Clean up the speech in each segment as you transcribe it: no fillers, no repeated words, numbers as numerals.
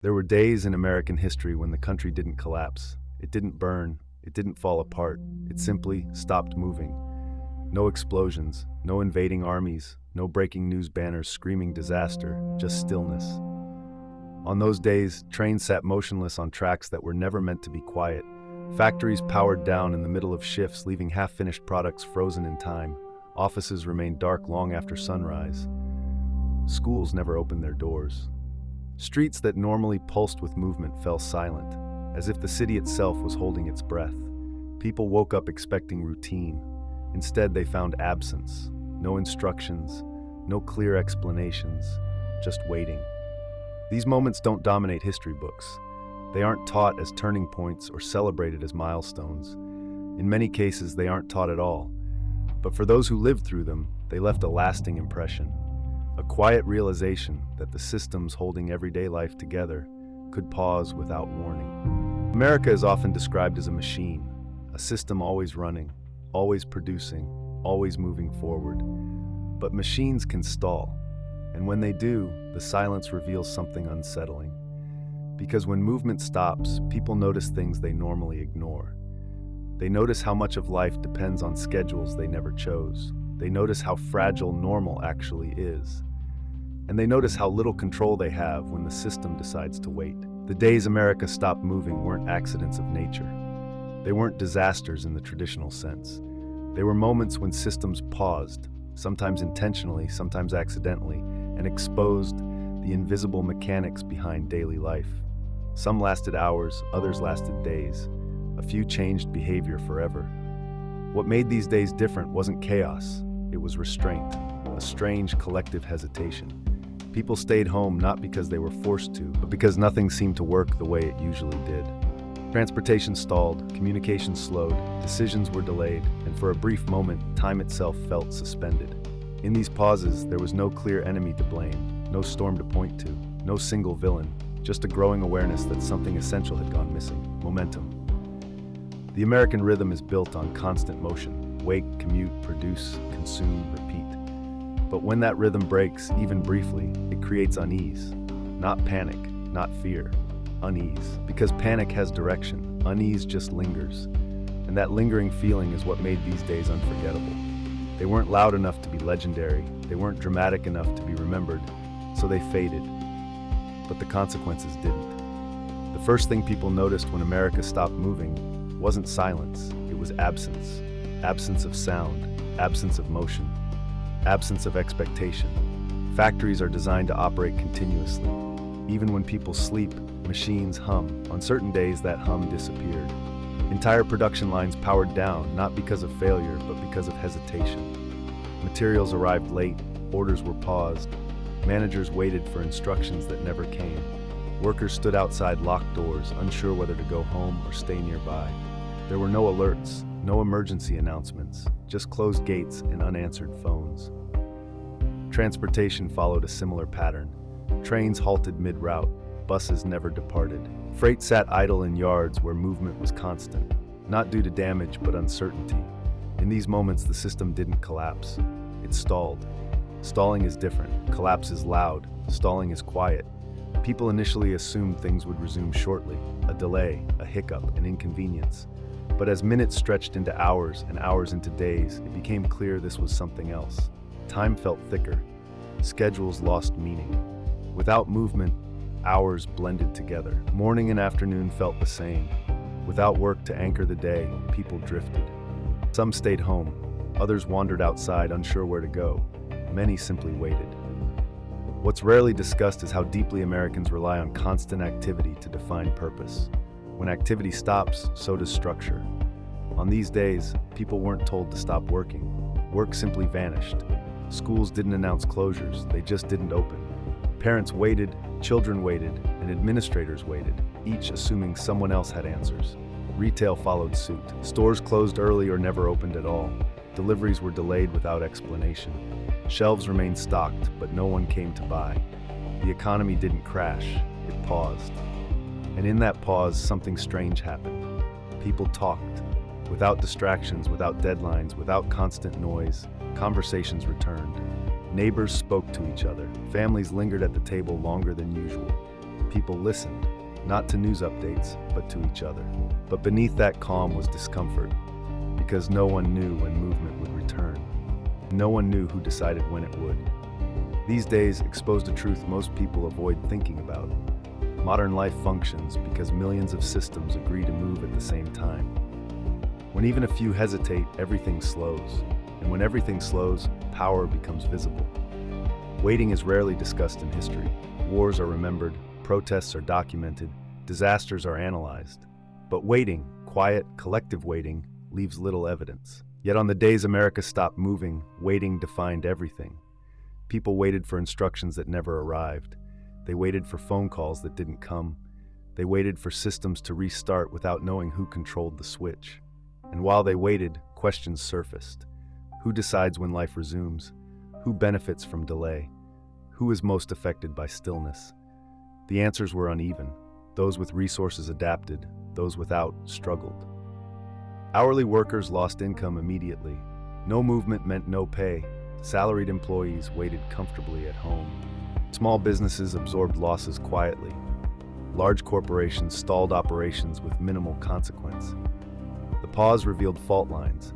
There were days in American history when the country didn't collapse. It didn't burn. It didn't fall apart. It simply stopped moving. No explosions, no invading armies, no breaking news banners screaming disaster, just stillness. On those days, trains sat motionless on tracks that were never meant to be quiet. Factories powered down in the middle of shifts, leaving half-finished products frozen in time. Offices remained dark long after sunrise. Schools never opened their doors. Streets that normally pulsed with movement fell silent, as if the city itself was holding its breath. People woke up expecting routine. Instead, they found absence, no instructions, no clear explanations, just waiting. These moments don't dominate history books. They aren't taught as turning points or celebrated as milestones. In many cases, they aren't taught at all. But for those who lived through them, they left a lasting impression. A quiet realization that the systems holding everyday life together could pause without warning. America is often described as a machine, a system always running, always producing, always moving forward. But machines can stall, and when they do, the silence reveals something unsettling. Because when movement stops, people notice things they normally ignore. They notice how much of life depends on schedules they never chose. They notice how fragile normal actually is. And they notice how little control they have when the system decides to wait. The days America stopped moving weren't accidents of nature. They weren't disasters in the traditional sense. They were moments when systems paused, sometimes intentionally, sometimes accidentally, and exposed the invisible mechanics behind daily life. Some lasted hours, others lasted days. A few changed behavior forever. What made these days different wasn't chaos, it was restraint, a strange collective hesitation. People stayed home not because they were forced to, but because nothing seemed to work the way it usually did. Transportation stalled, communication slowed, decisions were delayed, and for a brief moment, time itself felt suspended. In these pauses, there was no clear enemy to blame, no storm to point to, no single villain, just a growing awareness that something essential had gone missing: momentum. The American rhythm is built on constant motion: wake, commute, produce, consume, repeat. But when that rhythm breaks, even briefly, it creates unease. Not panic, not fear. Unease. Because panic has direction, unease just lingers. And that lingering feeling is what made these days unforgettable. They weren't loud enough to be legendary, they weren't dramatic enough to be remembered, so they faded. But the consequences didn't. The first thing people noticed when America stopped moving wasn't silence, it was absence. Absence of sound, absence of motion, absence of expectation. Factories are designed to operate continuously. Even when people sleep, machines hum. On certain days, that hum disappeared. Entire production lines powered down, not because of failure, but because of hesitation. Materials arrived late, orders were paused. Managers waited for instructions that never came. Workers stood outside locked doors, unsure whether to go home or stay nearby. There were no alerts, no emergency announcements, just closed gates and unanswered phones. Transportation followed a similar pattern. Trains halted mid-route, buses never departed. Freight sat idle in yards where movement was constant, not due to damage but uncertainty. In these moments, the system didn't collapse. It stalled. Stalling is different. Collapse is loud. Stalling is quiet. People initially assumed things would resume shortly. A delay, a hiccup, an inconvenience. But as minutes stretched into hours and hours into days, it became clear this was something else. Time felt thicker. Schedules lost meaning. Without movement, hours blended together. Morning and afternoon felt the same. Without work to anchor the day, people drifted. Some stayed home. Others wandered outside, unsure where to go. Many simply waited. What's rarely discussed is how deeply Americans rely on constant activity to define purpose. When activity stops, so does structure. On these days, people weren't told to stop working. Work simply vanished. Schools didn't announce closures, they just didn't open. Parents waited, children waited, and administrators waited, each assuming someone else had answers. Retail followed suit. Stores closed early or never opened at all. Deliveries were delayed without explanation. Shelves remained stocked, but no one came to buy. The economy didn't crash, it paused. And in that pause, something strange happened. People talked. Without distractions, without deadlines, without constant noise, conversations returned. Neighbors spoke to each other. Families lingered at the table longer than usual. People listened, not to news updates, but to each other. But beneath that calm was discomfort, because no one knew when movement would return. No one knew who decided when it would. These days exposed a truth most people avoid thinking about. Modern life functions because millions of systems agree to move at the same time. When even a few hesitate, everything slows. And when everything slows, power becomes visible. Waiting is rarely discussed in history. Wars are remembered, protests are documented, disasters are analyzed. But waiting, quiet, collective waiting, leaves little evidence. Yet on the days America stopped moving, waiting defined everything. People waited for instructions that never arrived. They waited for phone calls that didn't come. They waited for systems to restart without knowing who controlled the switch. And while they waited, questions surfaced. Who decides when life resumes? Who benefits from delay? Who is most affected by stillness? The answers were uneven. Those with resources adapted, those without struggled. Hourly workers lost income immediately. No movement meant no pay. Salaried employees waited comfortably at home. Small businesses absorbed losses quietly. Large corporations stalled operations with minimal consequence. The pause revealed fault lines.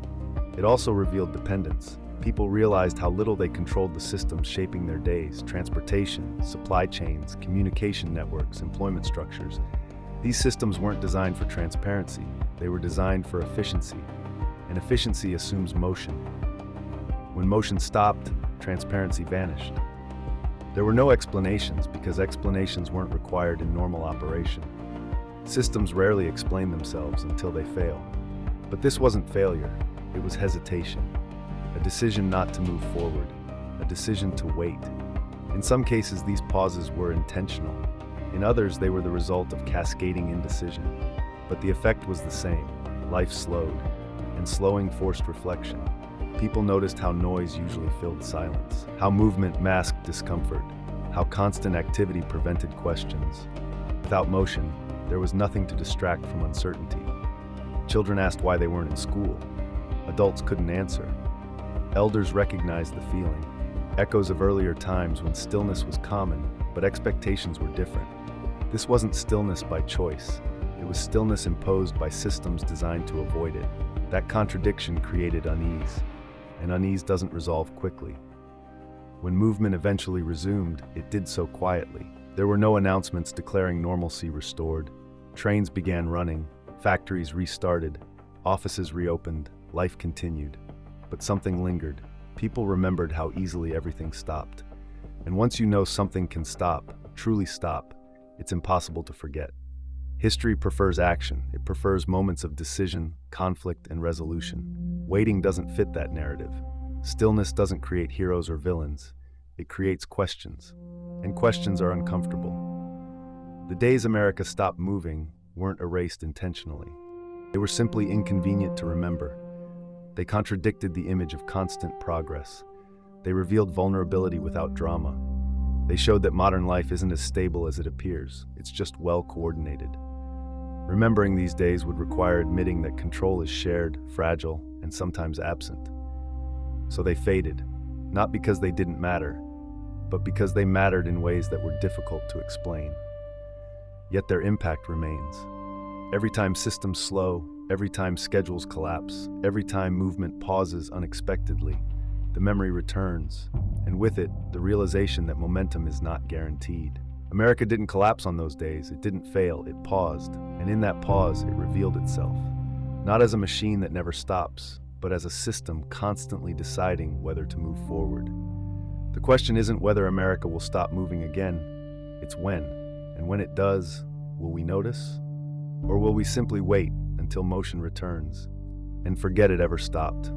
It also revealed dependence. People realized how little they controlled the systems shaping their days: transportation, supply chains, communication networks, employment structures. These systems weren't designed for transparency. They were designed for efficiency, and efficiency assumes motion. When motion stopped, transparency vanished. There were no explanations because explanations weren't required in normal operation. Systems rarely explain themselves until they fail. But this wasn't failure, it was hesitation. A decision not to move forward, a decision to wait. In some cases, these pauses were intentional. In others, they were the result of cascading indecision. But the effect was the same. Life slowed, and slowing forced reflection. People noticed how noise usually filled silence, how movement masked discomfort, how constant activity prevented questions. Without motion, there was nothing to distract from uncertainty. Children asked why they weren't in school. Adults couldn't answer. Elders recognized the feeling, echoes of earlier times when stillness was common, but expectations were different. This wasn't stillness by choice. It was stillness imposed by systems designed to avoid it. That contradiction created unease, and unease doesn't resolve quickly. When movement eventually resumed, it did so quietly. There were no announcements declaring normalcy restored. Trains began running, factories restarted, offices reopened, life continued. But something lingered. People remembered how easily everything stopped. And once you know something can stop, truly stop, it's impossible to forget. History prefers action. It prefers moments of decision, conflict, and resolution. Waiting doesn't fit that narrative. Stillness doesn't create heroes or villains. It creates questions. And questions are uncomfortable. The days America stopped moving weren't erased intentionally. They were simply inconvenient to remember. They contradicted the image of constant progress. They revealed vulnerability without drama. They showed that modern life isn't as stable as it appears. It's just well coordinated. Remembering these days would require admitting that control is shared, fragile, and sometimes absent. So they faded, not because they didn't matter, but because they mattered in ways that were difficult to explain. Yet their impact remains. Every time systems slow, every time schedules collapse, every time movement pauses unexpectedly, the memory returns, and with it, the realization that momentum is not guaranteed. America didn't collapse on those days, it didn't fail, it paused, and in that pause, it revealed itself. Not as a machine that never stops, but as a system constantly deciding whether to move forward. The question isn't whether America will stop moving again, it's when. And when it does, will we notice? Or will we simply wait until motion returns and forget it ever stopped?